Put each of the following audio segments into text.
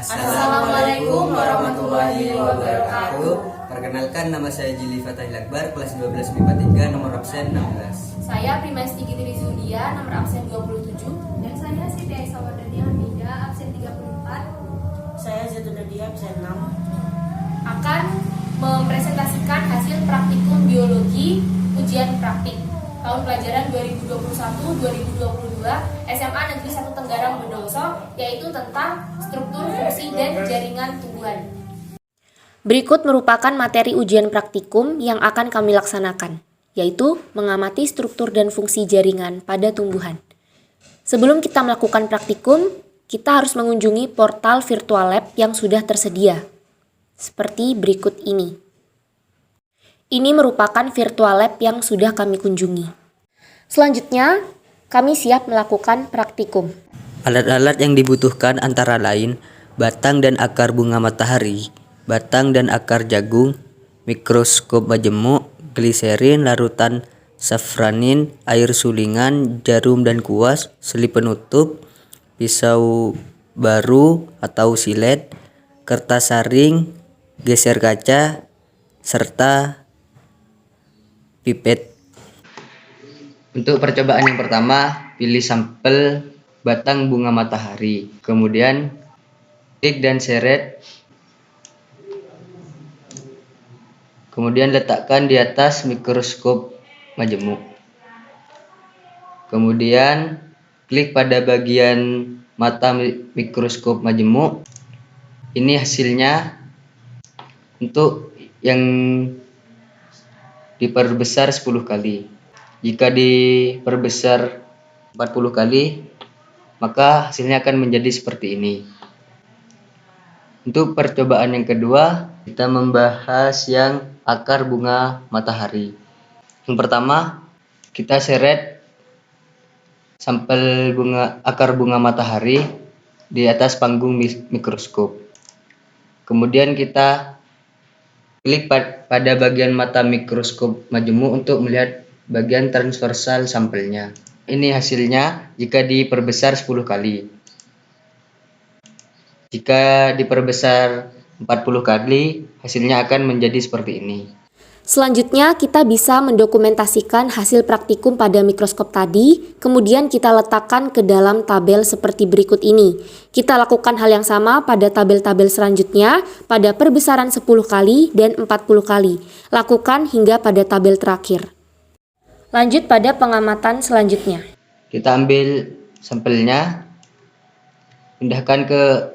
Assalamualaikum warahmatullahi wabarakatuh. Perkenalkan, nama saya Jili Fatahil Akbar, kelas 12 MIPA 3, nomor absen 16. Saya Primesti Gitri Zulia, nomor absen 27. Dan saya Siti Aisyah Wardania Hamida, absen 34. Saya Zaitun Nadia, absen 6. Akan mempresentasikan hasil praktikum biologi ujian praktik tahun pelajaran 2021-2022 SMA Negeri 1 Tenggarang Bondowoso, yaitu tentang struktur, fungsi, dan jaringan tumbuhan. Berikut merupakan materi ujian praktikum yang akan kami laksanakan, yaitu mengamati struktur dan fungsi jaringan pada tumbuhan. Sebelum kita melakukan praktikum, kita harus mengunjungi portal virtual lab yang sudah tersedia, seperti berikut ini. Ini merupakan virtual lab yang sudah kami kunjungi. Selanjutnya, kami siap melakukan praktikum. Alat-alat yang dibutuhkan antara lain batang dan akar bunga matahari, batang dan akar jagung, mikroskop majemuk, gliserin, larutan safranin, air sulingan, jarum dan kuas, selip penutup, pisau baru atau silet, kertas saring, geser kaca, serta pipet. Untuk percobaan yang pertama, pilih sampel batang bunga matahari. Kemudian klik dan seret. Kemudian letakkan di atas mikroskop majemuk. Kemudian klik pada bagian mata mikroskop majemuk. Ini hasilnya untuk yang diperbesar 10 kali. Jika diperbesar 40 kali, maka hasilnya akan menjadi seperti ini. Untuk percobaan yang kedua, kita membahas yang akar bunga matahari. Yang pertama, kita seret sampel akar bunga matahari di atas panggung mikroskop. Kemudian kita klik pada bagian mata mikroskop majemuk untuk melihat bagian transversal sampelnya. Ini hasilnya jika diperbesar 10 kali. Jika diperbesar 40 kali, hasilnya akan menjadi seperti ini. Selanjutnya, kita bisa mendokumentasikan hasil praktikum pada mikroskop tadi, kemudian kita letakkan ke dalam tabel seperti berikut ini. Kita lakukan hal yang sama pada tabel-tabel selanjutnya, pada perbesaran 10 kali dan 40 kali. Lakukan hingga pada tabel terakhir. Lanjut pada pengamatan selanjutnya. Kita ambil sampelnya, pindahkan ke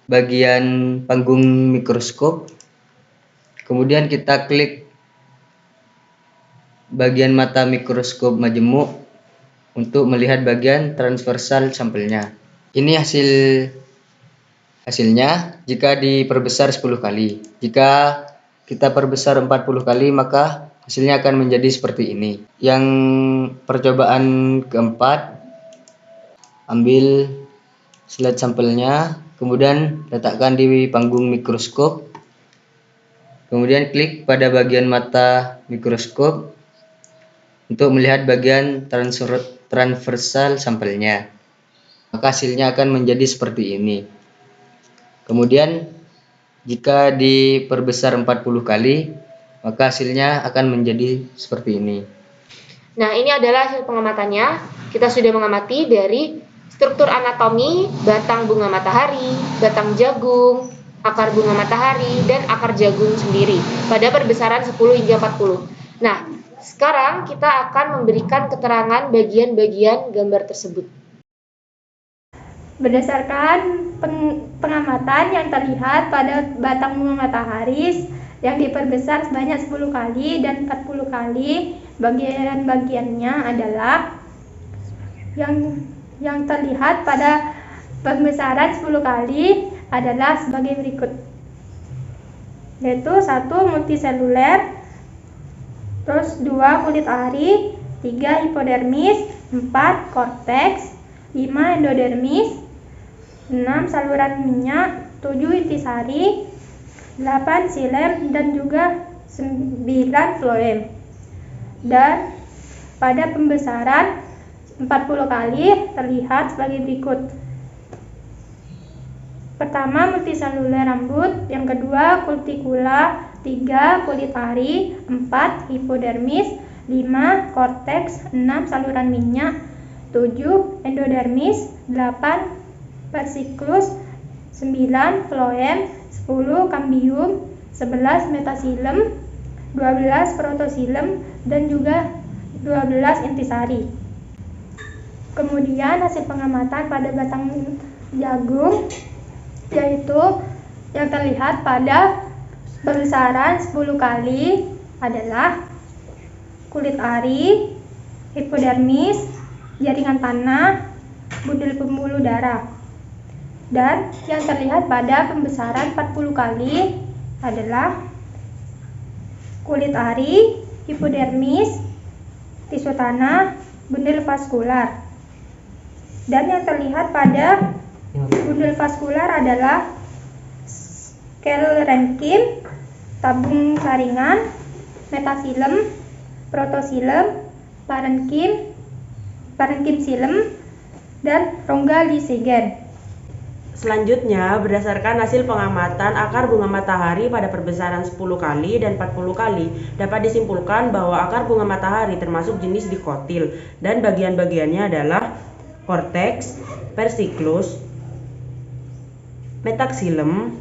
bagian panggung mikroskop. Kemudian kita klik bagian mata mikroskop majemuk untuk melihat bagian transversal sampelnya. Ini hasilnya jika diperbesar 10 kali. Jika kita perbesar 40 kali, maka hasilnya akan menjadi seperti ini. Yang percobaan keempat, ambil slide sampelnya, kemudian letakkan di panggung mikroskop. Kemudian klik pada bagian mata mikroskop untuk melihat bagian transversal sampelnya. Maka hasilnya akan menjadi seperti ini. Kemudian jika diperbesar 40 kali, maka hasilnya akan menjadi seperti ini. Nah, ini adalah hasil pengamatannya. Kita sudah mengamati dari struktur anatomi batang bunga matahari, batang jagung, akar bunga matahari, dan akar jagung sendiri pada perbesaran 10 hingga 40. Nah, sekarang kita akan memberikan keterangan bagian-bagian gambar tersebut. Berdasarkan pengamatan yang terlihat pada batang bunga matahari yang diperbesar sebanyak 10 kali dan 40 kali, bagian-bagiannya adalah yang terlihat pada pembesaran 10 kali adalah sebagai berikut, yaitu 1 multiseluler, terus 2 kulit ari, 3 hipodermis, 4 korteks, 5 endodermis, 6 saluran minyak, 7 intisari, 8 silem, dan juga 9 floem. Dan pada pembesaran 40 kali terlihat sebagai berikut. Pertama, multiseluler rambut, yang kedua kutikula, 3 kulit ari, 4 hipodermis, 5 korteks, 6 saluran minyak, 7 endodermis, 8 versiklus, 9 floem, 10 kambium, 11 metasilem, 12 protosilem, dan juga 12 intisari. Kemudian hasil pengamatan pada batang jagung yaitu yang terlihat pada perbesaran 10 kali adalah kulit ari, hipodermis, jaringan tanah, bundel pembuluh darah. Dan yang terlihat pada pembesaran 40 kali adalah kulit ari, hipodermis, tisu tanah, bundel vaskular. Dan yang terlihat pada bundel vaskular adalah skel-renkim, tabung saringan, metasilem, protosilem, parenkim silem, dan rongga lisigen. Selanjutnya, berdasarkan hasil pengamatan akar bunga matahari pada perbesaran 10 kali dan 40 kali, dapat disimpulkan bahwa akar bunga matahari termasuk jenis dikotil dan bagian-bagiannya adalah korteks, versiklus, metaxilem,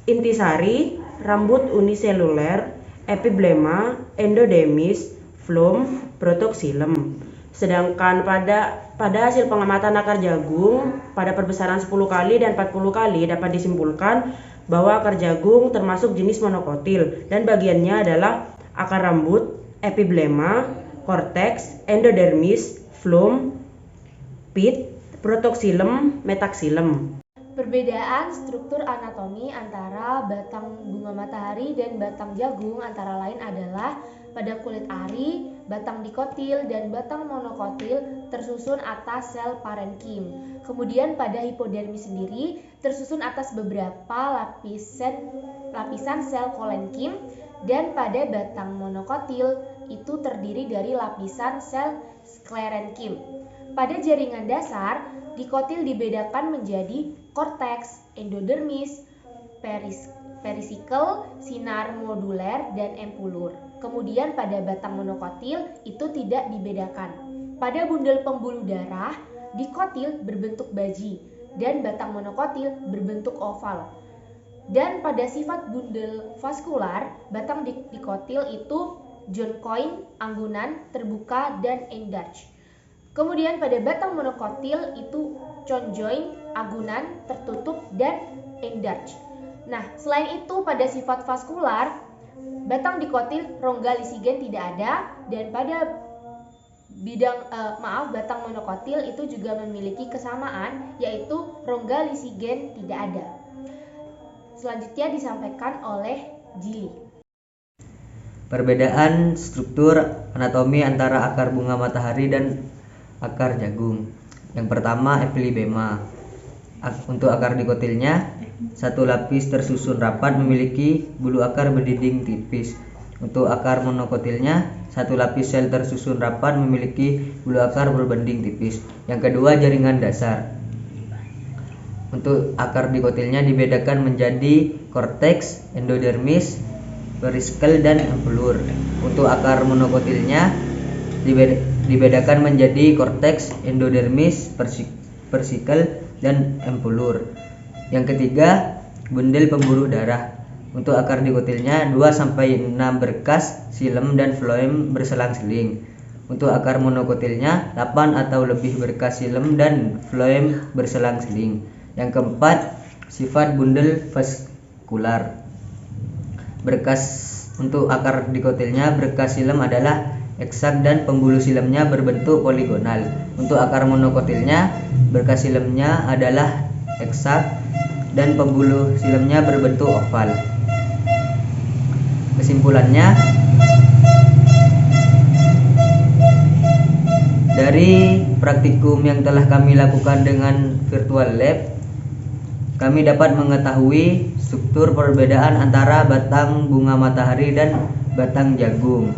intisari, rambut uniseluler, epiblema, endodermis, phloem, protoxilem. Sedangkan pada hasil pengamatan akar jagung pada perbesaran 10 kali dan 40 kali dapat disimpulkan bahwa akar jagung termasuk jenis monokotil dan bagiannya adalah akar rambut, epiblema, korteks, endodermis, phloem, pit, protoxilem, metaxilem. Perbedaan struktur anatomi antara batang bunga matahari dan batang jagung antara lain adalah pada kulit ari, batang dikotil dan batang monokotil tersusun atas sel parenkim. Kemudian pada hipodermis sendiri tersusun atas beberapa lapisan sel kolenkim, dan pada batang monokotil itu terdiri dari lapisan sel sklerenkim. Pada jaringan dasar, dikotil dibedakan menjadi korteks, endodermis, perisikel, sinar moduler, dan empulur. Kemudian pada batang monokotil itu tidak dibedakan. Pada bundel pembuluh darah, dikotil berbentuk baji dan batang monokotil berbentuk oval. Dan pada sifat bundel vaskular, batang dikotil itu joncoin, anggunan, terbuka, dan enlarge. Kemudian pada batang monokotil itu conjoin, agunan, tertutup, dan enlarge. Nah, selain itu pada sifat vaskular, batang dikotil rongga lisigen tidak ada, dan pada batang monokotil itu juga memiliki kesamaan, yaitu rongga lisigen tidak ada. Selanjutnya disampaikan oleh Jili. Perbedaan struktur anatomi antara akar bunga matahari dan akar jagung. Yang pertama, epiblema. Untuk akar dikotilnya, satu lapis tersusun rapat memiliki bulu akar berdinding tipis. Untuk akar monokotilnya, satu lapis sel tersusun rapat memiliki bulu akar berbanding tipis. Yang kedua, jaringan dasar. Untuk akar dikotilnya dibedakan menjadi korteks, endodermis, perisikel, dan empulur. Untuk akar monokotilnya dibedakan menjadi korteks, endodermis, perisikel, dan empulur. Yang ketiga, bundel pembuluh darah. Untuk akar dikotilnya 2-6 berkas silem dan floem berselang-seling. Untuk akar monokotilnya 8 atau lebih berkas silem dan floem berselang-seling. Yang keempat, sifat bundel vaskular. Untuk akar dikotilnya berkas silem adalah eksak dan pembuluh silemnya berbentuk poligonal. Untuk akar monokotilnya berkas silemnya adalah eksak dan pembuluh silemnya berbentuk oval. Kesimpulannya, dari praktikum yang telah kami lakukan dengan virtual lab, kami dapat mengetahui struktur perbedaan antara batang bunga matahari dan batang jagung,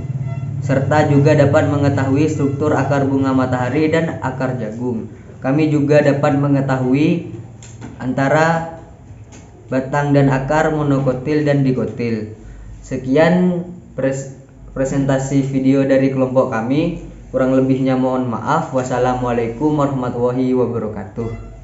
serta juga dapat mengetahui struktur akar bunga matahari dan akar jagung. Kami juga dapat mengetahui antara batang dan akar monokotil dan dikotil. Sekian presentasi video dari kelompok kami. Kurang lebihnya mohon maaf. Wassalamualaikum warahmatullahi wabarakatuh.